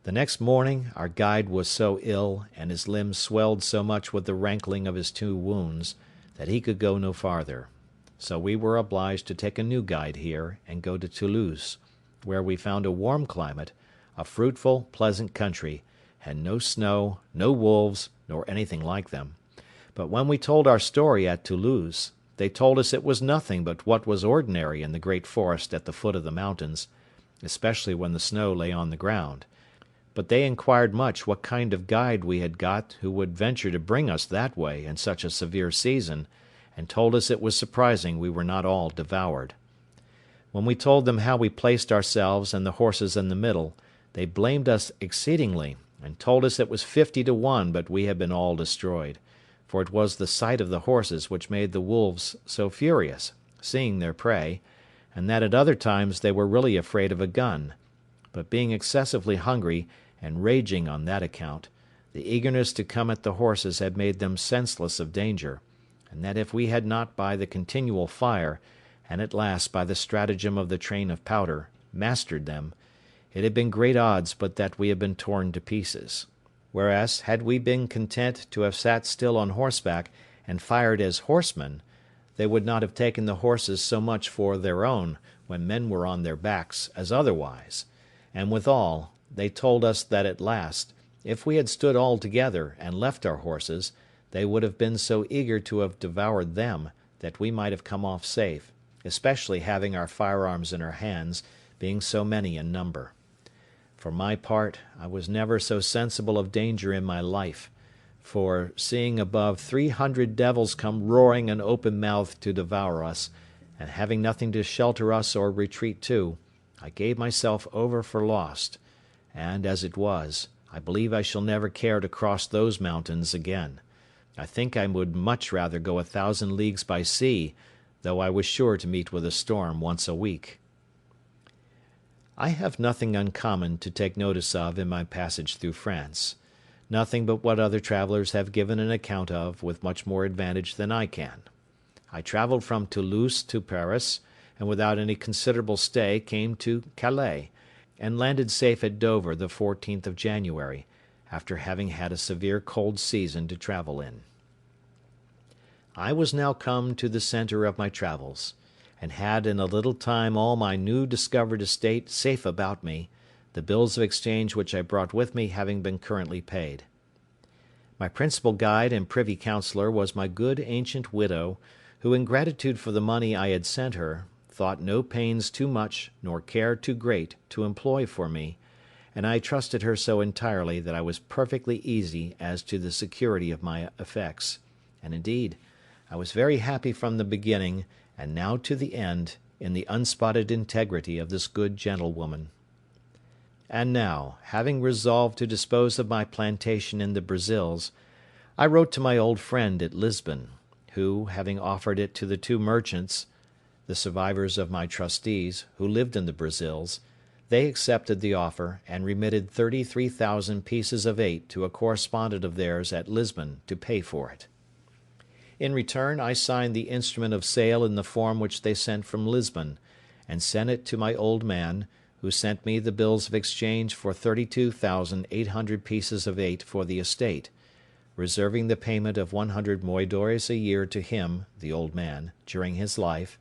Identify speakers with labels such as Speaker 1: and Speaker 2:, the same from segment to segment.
Speaker 1: The next morning our guide was so ill, and his limbs swelled so much with the rankling of his 2 wounds, that he could go no farther. So we were obliged to take a new guide here, and go to Toulouse, where we found a warm climate, a fruitful, pleasant country, and no snow, no wolves, nor anything like them. But when we told our story at Toulouse, they told us it was nothing but what was ordinary in the great forest at the foot of the mountains, especially when the snow lay on the ground. But they inquired much what kind of guide we had got who would venture to bring us that way in such a severe season, and told us it was surprising we were not all devoured. When we told them how we placed ourselves and the horses in the middle, they blamed us exceedingly, and told us it was 50 to 1 but we had been all destroyed, for it was the sight of the horses which made the wolves so furious, seeing their prey, and that at other times they were really afraid of a gun; but being excessively hungry, and raging on that account, the eagerness to come at the horses had made them senseless of danger, and that if we had not by the continual fire, and at last by the stratagem of the train of powder, mastered them, it had been great odds but that we had been torn to pieces. Whereas, had we been content to have sat still on horseback, and fired as horsemen, they would not have taken the horses so much for their own, when men were on their backs, as otherwise; and withal, they told us that at last, if we had stood all together, and left our horses, they would have been so eager to have devoured them, that we might have come off safe, especially having our firearms in our hands, being so many in number. For my part, I was never so sensible of danger in my life; for, seeing above 300 devils come roaring and open-mouthed to devour us, and having nothing to shelter us or retreat to, I gave myself over for lost; and, as it was, I believe I shall never care to cross those mountains again. I think I would much rather go 1,000 leagues by sea, though I was sure to meet with a storm once a week. I have nothing uncommon to take notice of in my passage through France; nothing but what other travellers have given an account of with much more advantage than I can. I travelled from Toulouse to Paris, and without any considerable stay came to Calais, and landed safe at Dover the 14th of January, after having had a severe cold season to travel in. I was now come to the centre of my travels, and had in a little time all my new discovered estate safe about me, the bills of exchange which I brought with me having been currently paid. My principal guide and privy councillor was my good ancient widow, who, in gratitude for the money I had sent her, thought no pains too much nor care too great to employ for me, and I trusted her so entirely that I was perfectly easy as to the security of my effects; and indeed, I was very happy from the beginning, and now to the end, in the unspotted integrity of this good gentlewoman. And now, having resolved to dispose of my plantation in the Brazils, I wrote to my old friend at Lisbon, who, having offered it to the 2 merchants, the survivors of my trustees, who lived in the Brazils, they accepted the offer, and remitted 33,000 pieces of 8 to a correspondent of theirs at Lisbon to pay for it. In return, I signed the instrument of sale in the form which they sent from Lisbon, and sent it to my old man, who sent me the bills of exchange for 32,800 pieces of 8 for the estate, reserving the payment of 100 moidores a year to him, the old man, during his life,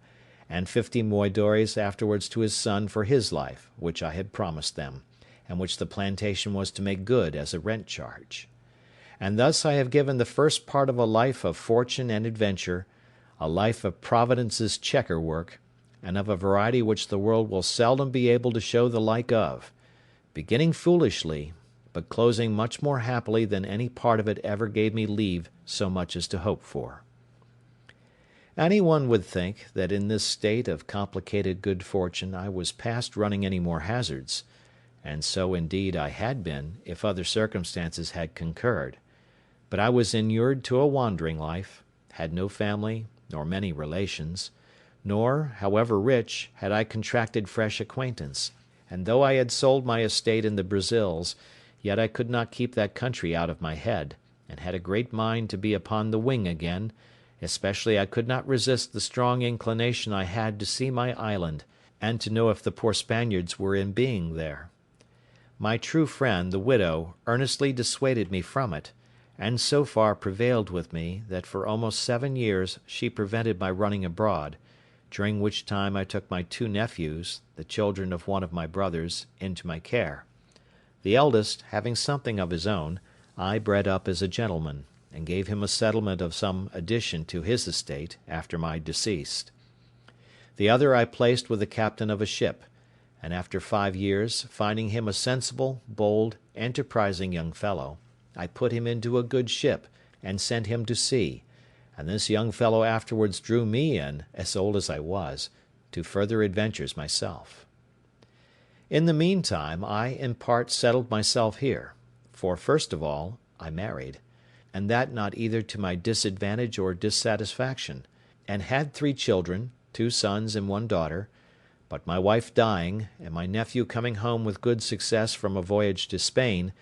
Speaker 1: and 50 moidores afterwards to his son for his life, which I had promised them, and which the plantation was to make good as a rent charge. And thus I have given the first part of a life of fortune and adventure, a life of Providence's checker work, and of a variety which the world will seldom be able to show the like of, beginning foolishly, but closing much more happily than any part of it ever gave me leave so much as to hope for. Any one would think that in this state of complicated good fortune I was past running any more hazards, and so indeed I had been, if other circumstances had concurred; but I was inured to a wandering life, had no family, nor many relations, nor, however rich, had I contracted fresh acquaintance; and though I had sold my estate in the Brazils, yet I could not keep that country out of my head, and had a great mind to be upon the wing again, especially I could not resist the strong inclination I had to see my island, and to know if the poor Spaniards were in being there. My true friend, the widow, earnestly dissuaded me from it, and so far prevailed with me that for almost 7 years she prevented my running abroad, during which time I took my 2 nephews, the children of one of my brothers, into my care. The eldest, having something of his own, I bred up as a gentleman, and gave him a settlement of some addition to his estate after my decease. The other I placed with the captain of a ship, and after 5 years, finding him a sensible, bold, enterprising young fellow, I put him into a good ship, and sent him to sea, and this young fellow afterwards drew me in, as old as I was, to further adventures myself. In the meantime, I in part settled myself here, for first of all, I married, and that not either to my disadvantage or dissatisfaction, and had 3 children, 2 sons and 1 daughter, but my wife dying, and my nephew coming home with good success from a voyage to Spain,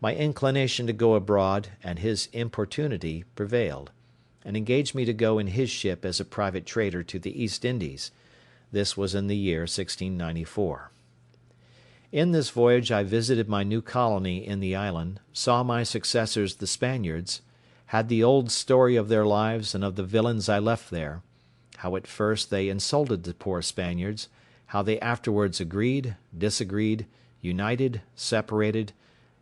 Speaker 1: my inclination to go abroad and his importunity prevailed, and engaged me to go in his ship as a private trader to the East Indies. This was in the year 1694. In this voyage I visited my new colony in the island, saw my successors the Spaniards, had the old story of their lives and of the villains I left there, how at first they insulted the poor Spaniards, how they afterwards agreed, disagreed, united, separated,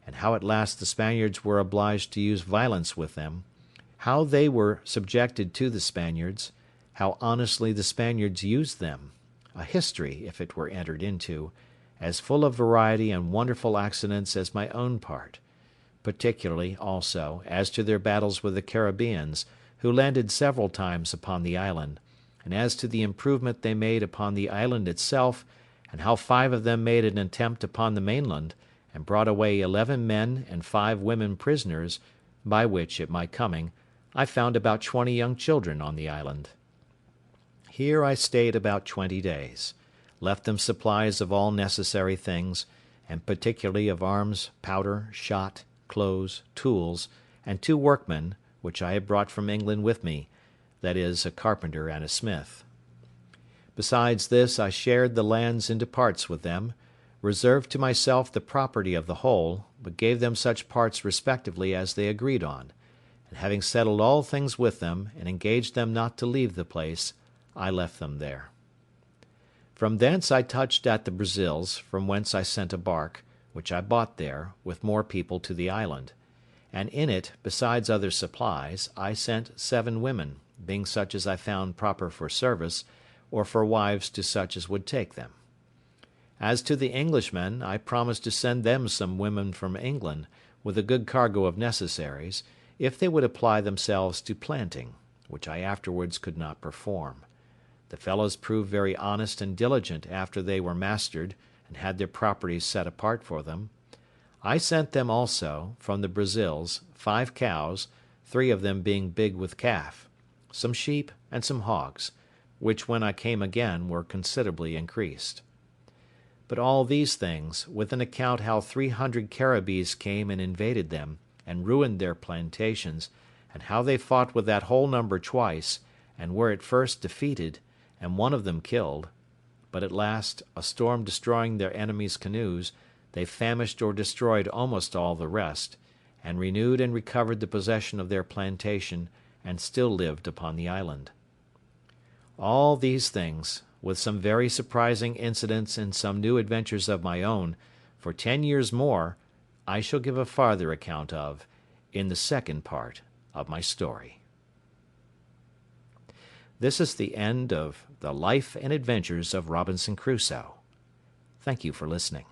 Speaker 1: and how at last the Spaniards were obliged to use violence with them, how they were subjected to the Spaniards, how honestly the Spaniards used them, a history, if it were entered into, as full of variety and wonderful accidents as my own part, particularly, also, as to their battles with the Caribbeans, who landed several times upon the island, and as to the improvement they made upon the island itself, and how 5 of them made an attempt upon the mainland, and brought away 11 men and 5 women prisoners, by which, at my coming, I found about 20 young children on the island. Here I stayed about 20 days, left them supplies of all necessary things, and particularly of arms, powder, shot, clothes, tools, and 2 workmen, which I had brought from England with me, viz., a carpenter and a smith. Besides this, I shared the lands into parts with them, reserved to myself the property of the whole, but gave them such parts respectively as they agreed on, and having settled all things with them, and engaged them not to leave the place, I left them there. From thence I touched at the Brazils, from whence I sent a bark, which I bought there, with more people to the island, and in it, besides other supplies, I sent 7 women, being such as I found proper for service, or for wives to such as would take them. As to the Englishmen, I promised to send them some women from England, with a good cargo of necessaries, if they would apply themselves to planting, which I afterwards could not perform. The fellows proved very honest and diligent after they were mastered, and had their properties set apart for them. I sent them also, from the Brazils, 5 cows, 3 of them being big with calf, some sheep, and some hogs, which when I came again were considerably increased. But all these things, with an account how 300 Caribbees came and invaded them, and ruined their plantations, and how they fought with that whole number twice, and were at first defeated, and one of them killed, but at last, a storm destroying their enemies' canoes, they famished or destroyed almost all the rest, and renewed and recovered the possession of their plantation, and still lived upon the island. All these things, with some very surprising incidents and some new adventures of my own, for 10 years more, I shall give a farther account of in the second part of my story. This is the end of the life and adventures of Robinson Crusoe. Thank you for listening.